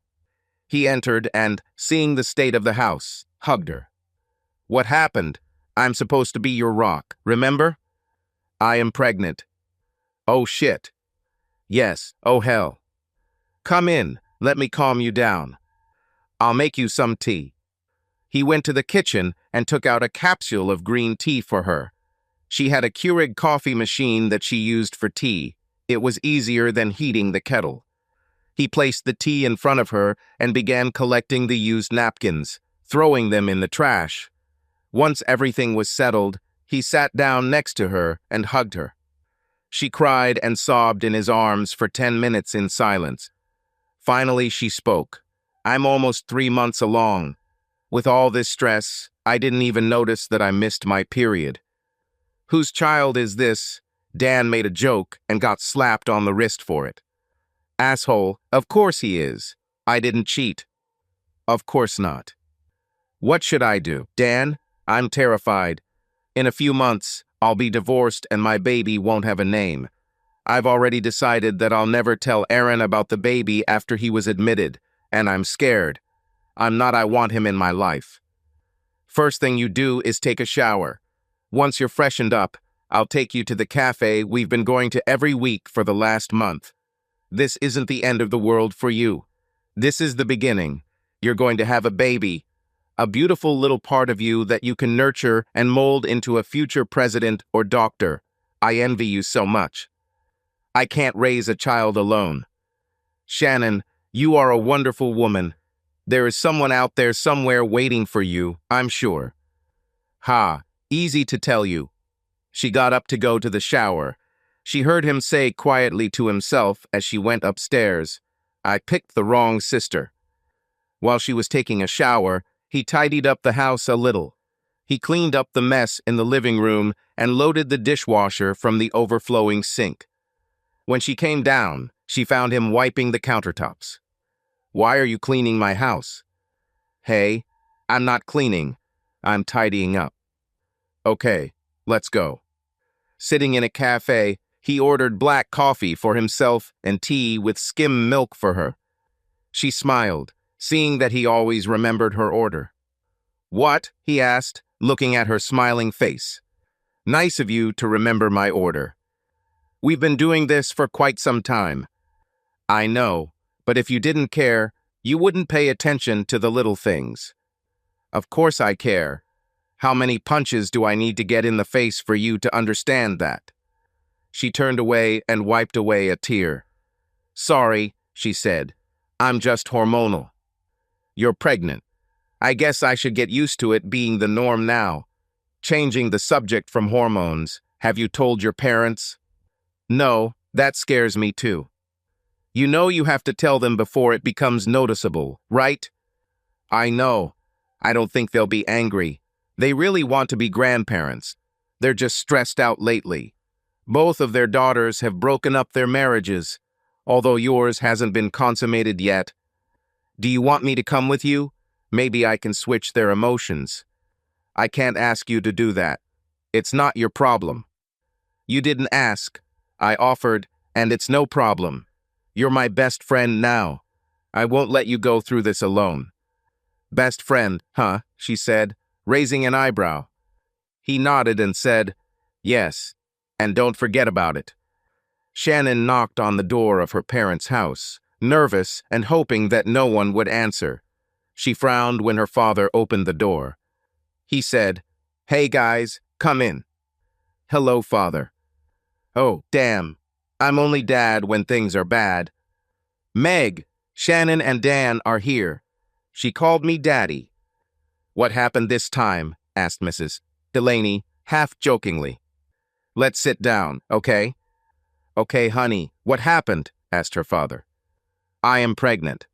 He entered and, seeing the state of the house, hugged her. "What happened? I'm supposed to be your rock, remember?" "I am pregnant." "Oh shit." "Yes, oh hell." "Come in, let me calm you down. I'll make you some tea." He went to the kitchen and took out a capsule of green tea for her. She had a Keurig coffee machine that she used for tea. It was easier than heating the kettle. He placed the tea in front of her and began collecting the used napkins, throwing them in the trash. Once everything was settled, he sat down next to her and hugged her. She cried and sobbed in his arms for 10 minutes in silence. Finally, she spoke. "I'm almost 3 months along. With all this stress, I didn't even notice that I missed my period." "Whose child is this?" Dan made a joke and got slapped on the wrist for it. "Asshole, of course he is. I didn't cheat." "Of course not." "What should I do, Dan? I'm terrified. In a few months, I'll be divorced and my baby won't have a name. I've already decided that I'll never tell Aaron about the baby after he was admitted, and I'm scared. I want him in my life." "First thing you do is take a shower. Once you're freshened up, I'll take you to the cafe we've been going to every week for the last month. This isn't the end of the world for you. This is the beginning. You're going to have a baby, a beautiful little part of you that you can nurture and mold into a future president or doctor. I envy you so much. I can't raise a child alone. Shannon, you are a wonderful woman. There is someone out there somewhere waiting for you, I'm sure." "Ha, easy to tell you." She got up to go to the shower. She heard him say quietly to himself as she went upstairs, "I picked the wrong sister." While she was taking a shower, he tidied up the house a little. He cleaned up the mess in the living room and loaded the dishwasher from the overflowing sink. When she came down, she found him wiping the countertops. "Why are you cleaning my house?" "Hey, I'm not cleaning. I'm tidying up." "Okay, let's go." Sitting in a cafe, He ordered black coffee for himself and tea with skim milk for her. She smiled, seeing that he always remembered her order. "What?" he asked, looking at her smiling face. "Nice of you to remember my order. We've been doing this for quite some time." "I know, but if you didn't care, you wouldn't pay attention to the little things." "Of course I care. How many punches do I need to get in the face for you to understand that?" She turned away and wiped away a tear. "Sorry," she said. "I'm just hormonal." "You're pregnant. I guess I should get used to it being the norm now." Changing the subject from hormones, "Have you told your parents?" "No, that scares me too." "You know you have to tell them before it becomes noticeable, right?" "I know. I don't think they'll be angry. They really want to be grandparents. They're just stressed out lately. Both of their daughters have broken up their marriages, although yours hasn't been consummated yet. Do you want me to come with you? Maybe I can switch their emotions." "I can't ask you to do that. It's not your problem." "You didn't ask. I offered, and it's no problem. You're my best friend now. I won't let you go through this alone." "Best friend, huh?" she said, raising an eyebrow. He nodded and said, "Yes, and don't forget about it." Shannon knocked on the door of her parents' house, nervous and hoping that no one would answer. She frowned when her father opened the door. He said, "Hey guys, come in." "Hello, father." "Oh, damn. I'm only dad when things are bad." "Meg, Shannon and Dan are here. She called me daddy." "What happened this time?" asked Mrs. Delaney, half jokingly. "Let's sit down, okay?" "Okay, honey, what happened?" asked her father. "I am pregnant."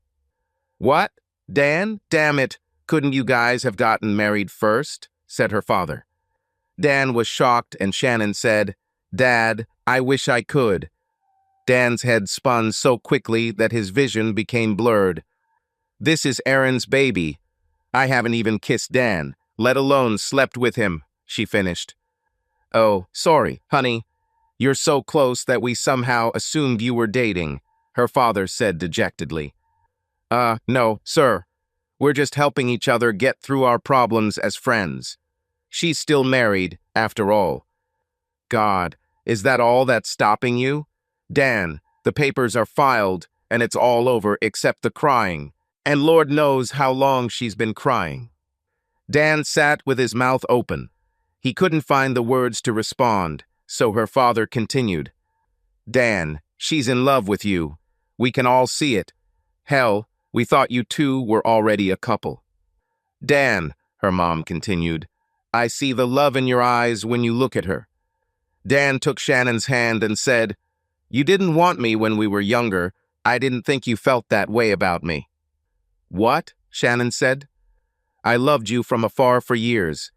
"What? Dan? Damn it, couldn't you guys have gotten married first?" said her father. Dan was shocked and Shannon said, "Dad, I wish I could." Dan's head spun so quickly that his vision became blurred. "This is Aaron's baby. I haven't even kissed Dan, let alone slept with him," she finished. "Oh, sorry, honey. You're so close that we somehow assumed you were dating," her father said dejectedly. No, sir. We're just helping each other get through our problems as friends. She's still married, after all." "God, is that all that's stopping you?" "Dan, the papers are filed, and it's all over except the crying. And Lord knows how long she's been crying." Dan sat with his mouth open. He couldn't find the words to respond, so her father continued. "Dan, she's in love with you. We can all see it. Hell, we thought you two were already a couple." "Dan," her mom continued, "I see the love in your eyes when you look at her." Dan took Shannon's hand and said, "You didn't want me when we were younger. I didn't think you felt that way about me." "What?" Shannon said. "I loved you from afar for years.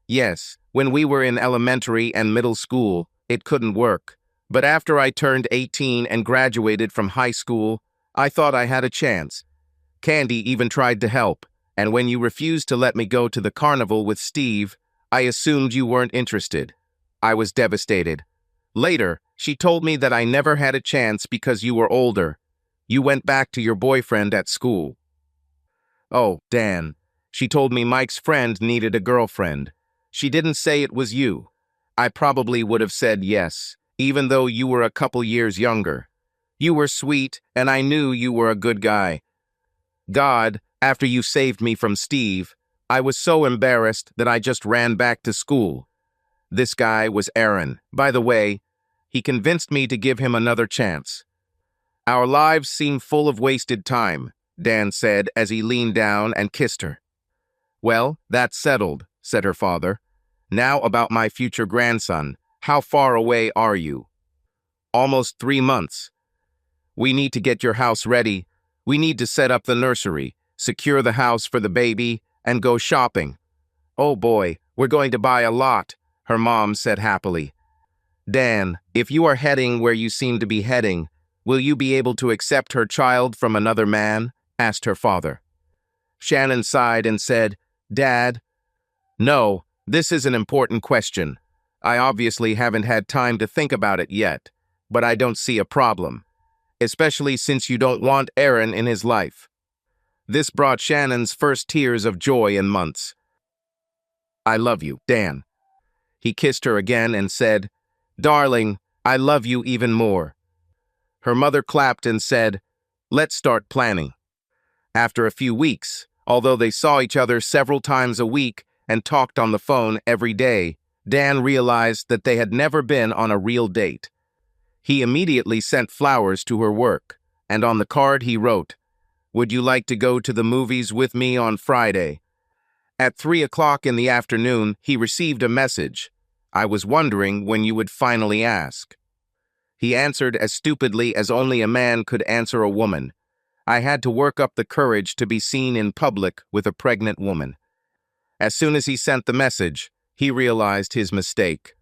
Yes, when we were in elementary and middle school, it couldn't work. But after I turned 18 and graduated from high school, I thought I had a chance. Candy even tried to help, and when you refused to let me go to the carnival with Steve, I assumed you weren't interested. I was devastated. Later, she told me that I never had a chance because you were older. You went back to your boyfriend at school." "Oh, Dan. She told me Mike's friend needed a girlfriend. She didn't say it was you. I probably would have said yes, even though you were a couple years younger. You were sweet, and I knew you were a good guy. God, after you saved me from Steve, I was so embarrassed that I just ran back to school. This guy was Aaron. By the way, he convinced me to give him another chance." "Our lives seem full of wasted time," Dan said as he leaned down and kissed her. "Well, that's settled," said her father. "Now about my future grandson. How far away are you?" "Almost 3 months. We need to get your house ready. We need to set up the nursery, secure the house for the baby, and go shopping." "Oh boy, we're going to buy a lot," her mom said happily. "Dan, if you are heading where you seem to be heading, will you be able to accept her child from another man?" asked her father. Shannon sighed and said, "Dad, no, this is an important question. I obviously haven't had time to think about it yet. but I don't see a problem, especially since you don't want Aaron in his life. This brought Shannon's first tears of joy in months. I love you, Dan. He kissed her again and said, Darling, I love you even more. Her mother clapped and said, Let's start planning. After a few weeks, although they saw each other several times a week and talked on the phone every day, Dan realized that they had never been on a real date. He immediately sent flowers to her work, and on the card he wrote, Would you like to go to the movies with me on Friday? At 3 o'clock in the afternoon, he received a message. I was wondering when you would finally ask. He answered as stupidly as only a man could answer a woman. I had to work up the courage to be seen in public with a pregnant woman. As soon as he sent the message, he realized his mistake.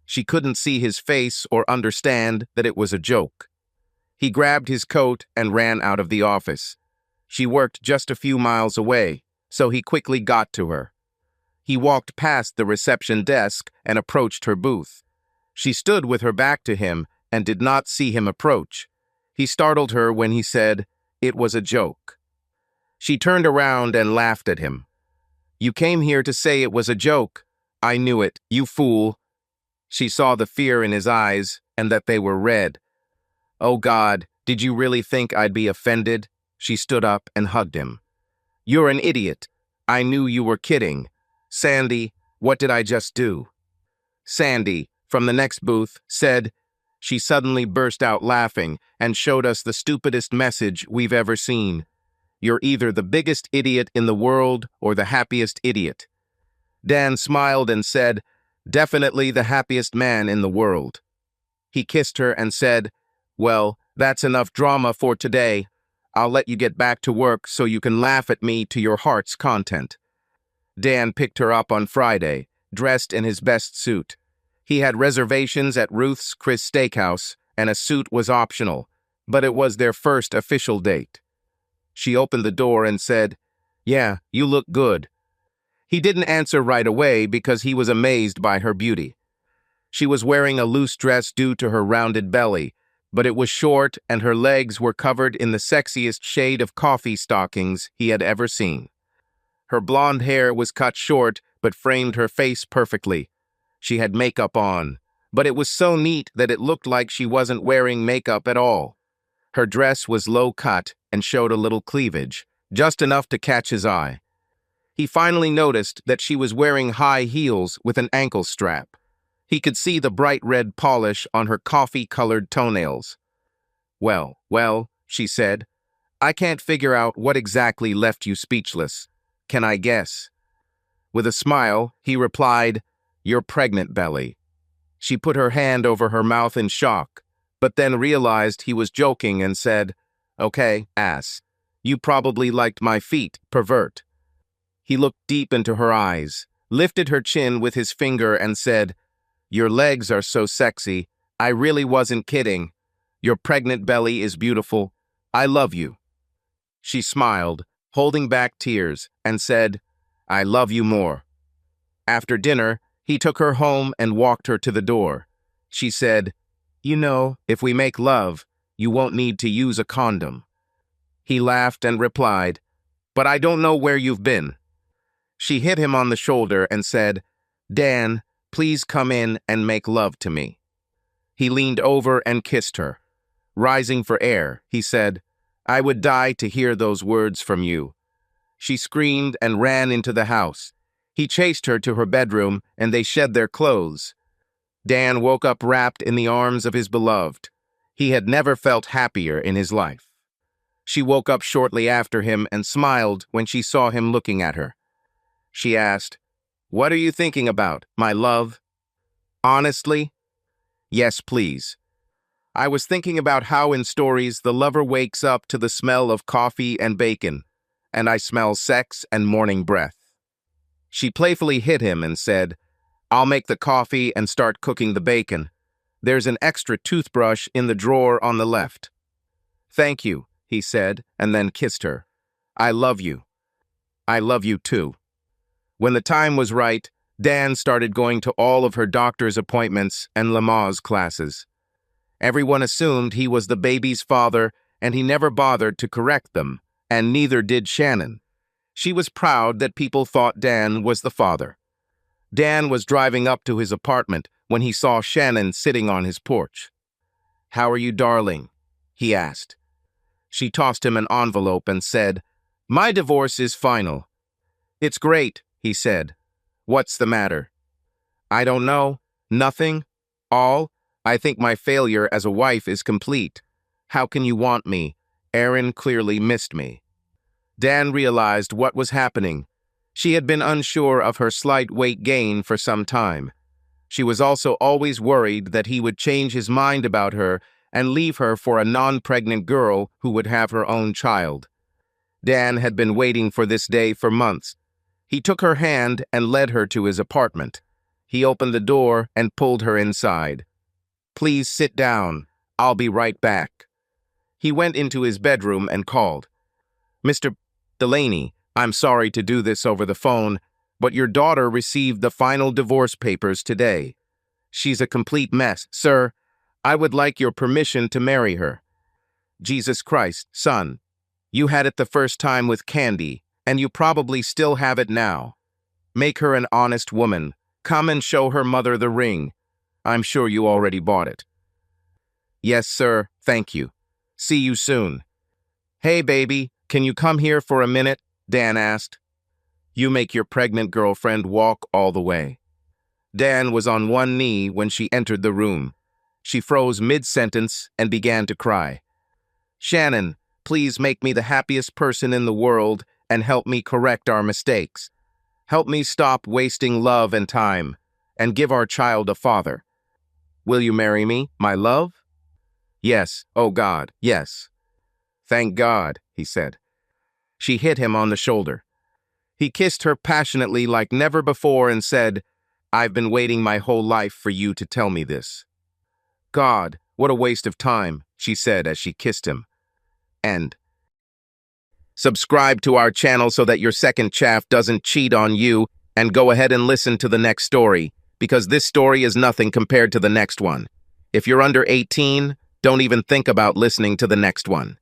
She couldn't see his face or understand that it was a joke. He grabbed his coat and ran out of the office. She worked just a few miles away, so he quickly got to her. He walked past the reception desk and approached her booth. She stood with her back to him and did not see him approach. He startled her when he said, It was a joke. She turned around and laughed at him. You came here to say it was a joke. I knew it, you fool. She saw the fear in his eyes and that they were red. Oh God, did you really think I'd be offended? She stood up and hugged him. You're an idiot. I knew you were kidding. Sandy, what did I just do? Sandy, from the next booth, said, She suddenly burst out laughing and showed us the stupidest message we've ever seen. You're either the biggest idiot in the world or the happiest idiot. Dan smiled and said, Definitely the happiest man in the world. He kissed her and said, Well, that's enough drama for today. I'll let you get back to work so you can laugh at me to your heart's content. Dan picked her up on Friday, dressed in his best suit. He had reservations at Ruth's Chris Steakhouse, and a suit was optional, but it was their first official date. She opened the door and said, Yeah, you look good. He didn't answer right away because he was amazed by her beauty. She was wearing a loose dress due to her rounded belly, but it was short and her legs were covered in the sexiest shade of coffee stockings he had ever seen. Her blonde hair was cut short but framed her face perfectly. She had makeup on, but it was so neat that it looked like she wasn't wearing makeup at all. Her dress was low-cut and showed a little cleavage, just enough to catch his eye. He finally noticed that she was wearing high heels with an ankle strap. He could see the bright red polish on her coffee-colored toenails. Well, she said, I can't figure out what exactly left you speechless. Can I guess? With a smile, he replied, Your pregnant belly. She put her hand over her mouth in shock, but then realized he was joking and said, Okay, ass. You probably liked my feet, pervert. He looked deep into her eyes, lifted her chin with his finger and said, Your legs are so sexy. I really wasn't kidding. Your pregnant belly is beautiful. I love you. She smiled, holding back tears, and said, I love you more. After dinner, he took her home and walked her to the door. She said, You know, if we make love, you won't need to use a condom. He laughed and replied, But I don't know where you've been. She hit him on the shoulder and said, Dan, please come in and make love to me. He leaned over and kissed her. Rising for air, he said, I would die to hear those words from you. She screamed and ran into the house. He chased her to her bedroom, and they shed their clothes. Dan woke up wrapped in the arms of his beloved. He had never felt happier in his life. She woke up shortly after him and smiled when she saw him looking at her. She asked, What are you thinking about, my love? Honestly? Yes, please. I was thinking about how in stories the lover wakes up to the smell of coffee and bacon, and I smell sex and morning breath. She playfully hit him and said, I'll make the coffee and start cooking the bacon. There's an extra toothbrush in the drawer on the left. Thank you, he said, and then kissed her. I love you. I love you too. When the time was right, Dan started going to all of her doctor's appointments and Lamaze classes. Everyone assumed he was the baby's father, and he never bothered to correct them, and neither did Shannon. She was proud that people thought Dan was the father. Dan was driving up to his apartment when he saw Shannon sitting on his porch. "How are you, darling?" he asked. She tossed him an envelope and said, "My divorce is final." "It's great," he said. "What's the matter?" "I don't know. Nothing. I think my failure as a wife is complete. How can you want me? Aaron clearly missed me." Dan realized what was happening. She had been unsure of her slight weight gain for some time. She was also always worried that he would change his mind about her and leave her for a non-pregnant girl who would have her own child. Dan had been waiting for this day for months. He took her hand and led her to his apartment. He opened the door and pulled her inside. "Please sit down. I'll be right back." He went into his bedroom and called. "Mr. Delaney, I'm sorry to do this over the phone, but your daughter received the final divorce papers today. She's a complete mess. Sir, I would like your permission to marry her." "Jesus Christ, son. You had it the first time with Candy, and you probably still have it now. Make her an honest woman. Come and show her mother the ring. I'm sure you already bought it." "Yes, sir. Thank you. See you soon." "Hey, baby, can you come here for a minute?" Dan asked. "You make your pregnant girlfriend walk all the way." Dan was on one knee when she entered the room. She froze mid-sentence and began to cry. "Shannon, please make me the happiest person in the world and help me correct our mistakes. Help me stop wasting love and time, and give our child a father. Will you marry me, my love?" "Yes, oh God, yes." "Thank God," he said. She hit him on the shoulder. He kissed her passionately like never before and said, "I've been waiting my whole life for you to tell me this." "God, what a waste of time," she said as she kissed him. End. Subscribe to our channel so that your second chaff doesn't cheat on you, and go ahead and listen to the next story, because this story is nothing compared to the next one. If you're under 18, don't even think about listening to the next one.